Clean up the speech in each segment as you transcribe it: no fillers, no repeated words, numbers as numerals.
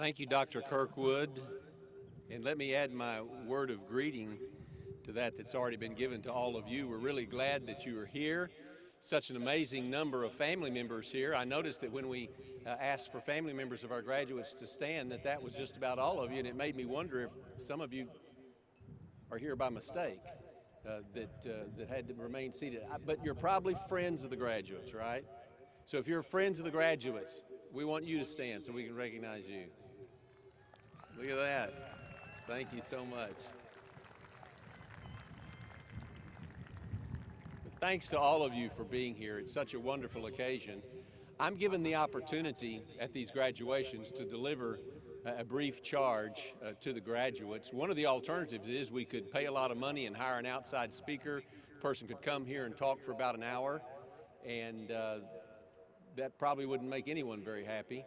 Thank you, Dr. Kirkwood. And let me add my word of greeting to that's already been given to all of you. We're really glad that you are here. Such an amazing number of family members here. I noticed that when we asked for family members of our graduates to stand, that was just about all of you, and it made me wonder if some of you are here by mistake, that had to remain seated. But you're probably friends of the graduates, right? So if you're friends of the graduates, we want you to stand so we can recognize you. Look at that. Thank you so much. But thanks to all of you for being here. It's such a wonderful occasion. I'm given the opportunity at these graduations to deliver a brief charge to the graduates. One of the alternatives is we could pay a lot of money and hire an outside speaker. The person could come here and talk for about an hour, and that probably wouldn't make anyone very happy.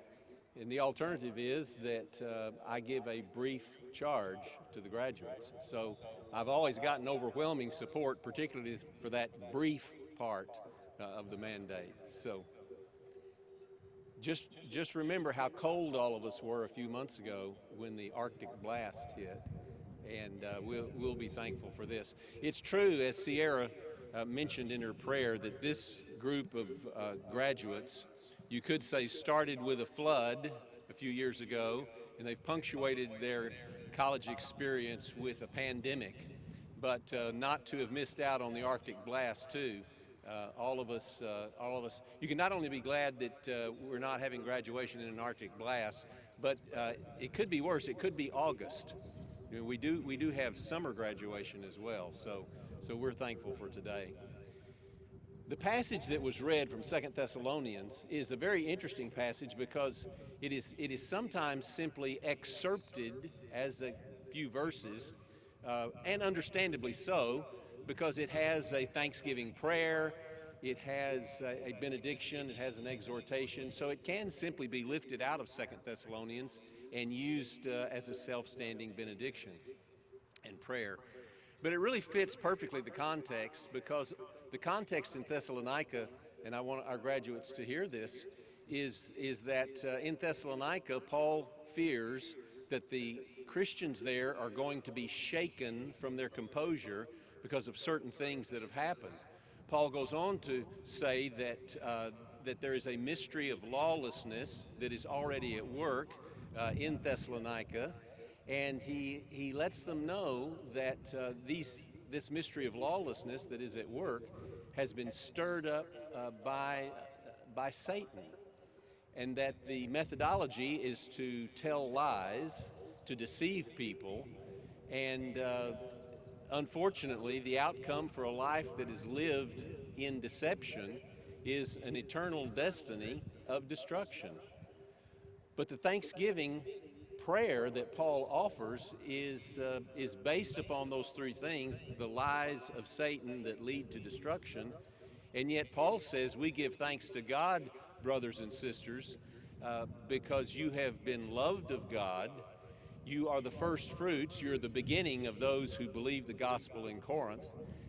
And the alternative is that I give a brief charge to the graduates. So I've always gotten overwhelming support, particularly for that brief part of the mandate. So just remember how cold all of us were a few months ago when the Arctic blast hit, and we'll be thankful for this. It's true, as Sierra mentioned in her prayer, that this group of graduates, you could say, started with a flood a few years ago, and they've punctuated their college experience with a pandemic. But not to have missed out on the Arctic blast too. All of us, you can not only be glad that we're not having graduation in an Arctic blast, but it could be worse. It could be August. You know, we do have summer graduation as well, so we're thankful for today. The passage that was read from 2 Thessalonians is a very interesting passage because it is sometimes simply excerpted as a few verses, and understandably so, because it has a Thanksgiving prayer, it has a benediction, it has an exhortation, so it can simply be lifted out of 2 Thessalonians and used as a self-standing benediction and prayer. But it really fits perfectly the context, because the context in Thessalonica, and I want our graduates to hear this, is that in Thessalonica, Paul fears that the Christians there are going to be shaken from their composure because of certain things that have happened. Paul goes on to say that there is a mystery of lawlessness that is already at work in Thessalonica, and he lets them know that this mystery of lawlessness that is at work has been stirred up by Satan, and that the methodology is to tell lies, to deceive people, and unfortunately, the outcome for a life that is lived in deception is an eternal destiny of destruction. But the Thanksgiving prayer that Paul offers is based upon those three things: the lies of Satan that lead to destruction, and yet Paul says we give thanks to God, brothers and sisters, because you have been loved of God. You are the first fruits. You're the beginning of those who believe the gospel in Corinth.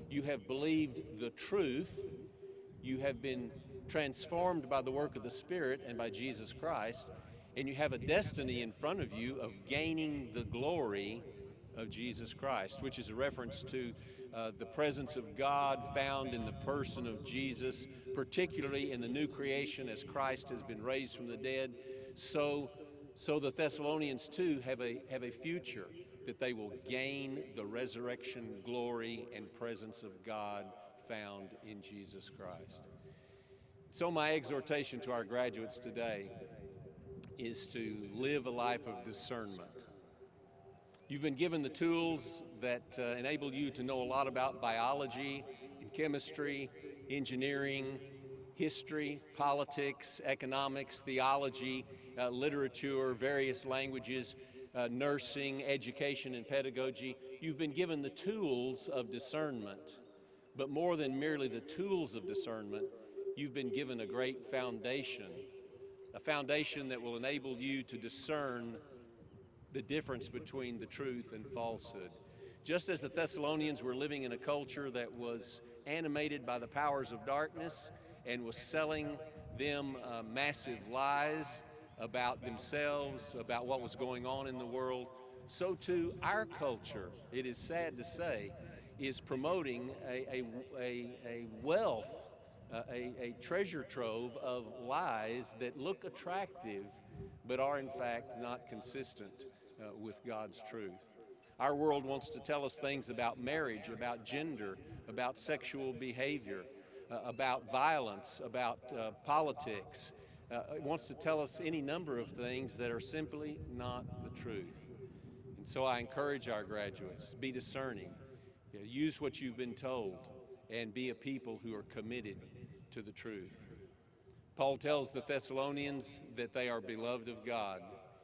You have believed the truth. You have been transformed by the work of the Spirit and by Jesus Christ. And you have a destiny in front of you of gaining the glory of Jesus Christ, which is a reference to the presence of God found in the person of Jesus, particularly in the new creation as Christ has been raised from the dead. So the Thessalonians too have a future, that they will gain the resurrection glory and presence of God found in Jesus Christ. So my exhortation to our graduates today is to live a life of discernment. You've been given the tools that enable you to know a lot about biology and chemistry, engineering, history, politics, economics, theology, literature, various languages, nursing, education, and pedagogy. You've been given the tools of discernment, but more than merely the tools of discernment, you've been given a great foundation, a foundation that will enable you to discern the difference between the truth and falsehood. Just as the Thessalonians were living in a culture that was animated by the powers of darkness and was selling them massive lies about themselves, about what was going on in the world, so too our culture, it is sad to say, is promoting a wealth, a treasure trove of lies that look attractive but are in fact not consistent with God's truth. Our world wants to tell us things about marriage, about gender, about sexual behavior, about violence, about politics. It wants to tell us any number of things that are simply not the truth. And so I encourage our graduates, be discerning, use what you've been told, and be a people who are committed to the truth. Paul tells the Thessalonians that they are beloved of God,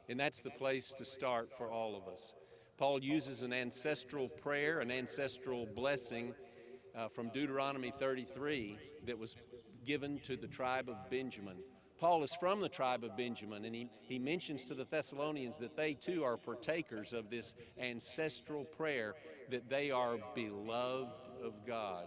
and that's the place to start for all of us. Paul uses an ancestral prayer, an ancestral blessing from Deuteronomy 33 that was given to the tribe of Benjamin. Paul is from the tribe of Benjamin, and he mentions to the Thessalonians that they too are partakers of this ancestral prayer, that they are beloved of God.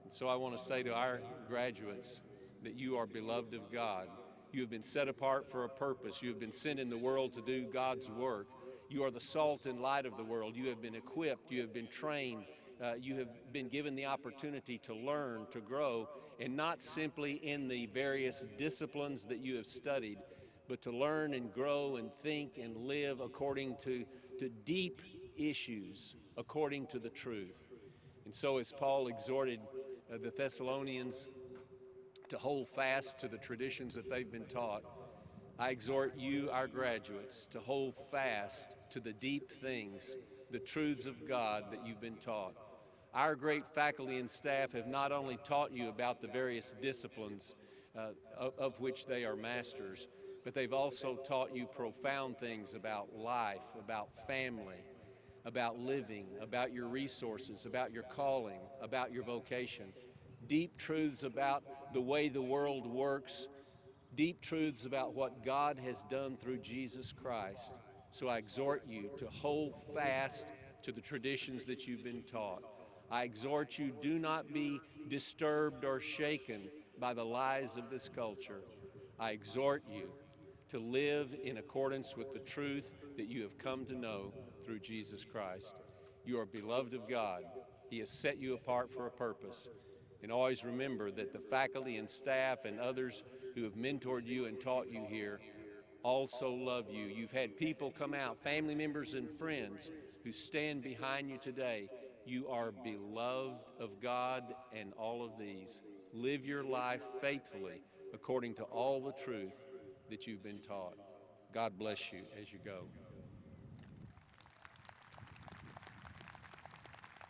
And so I want to say to our graduates that you are beloved of God. You have been set apart for a purpose. You have been sent in the world to do God's work. You are the salt and light of the world. You have been equipped. You have been trained. You have been given the opportunity to learn, to grow, and not simply in the various disciplines that you have studied, but to learn and grow and think and live according to deep issues, according to the truth. And so as Paul exhorted the Thessalonians to hold fast to the traditions that they've been taught, I exhort you, our graduates, to hold fast to the deep things, the truths of God that you've been taught. Our great faculty and staff have not only taught you about the various disciplines of which they are masters, but they've also taught you profound things about life, about family, about living, about your resources, about your calling, about your vocation. Deep truths about the way the world works, deep truths about what God has done through Jesus Christ. So I exhort you to hold fast to the traditions that you've been taught. I exhort you, do not be disturbed or shaken by the lies of this culture. I exhort you to live in accordance with the truth that you have come to know through Jesus Christ. You are beloved of God. He has set you apart for a purpose. And always remember that the faculty and staff and others who have mentored you and taught you here also love you. You've had people come out, family members and friends, who stand behind you today. You are beloved of God and all of these. Live your life faithfully according to all the truth that you've been taught. God bless you as you go.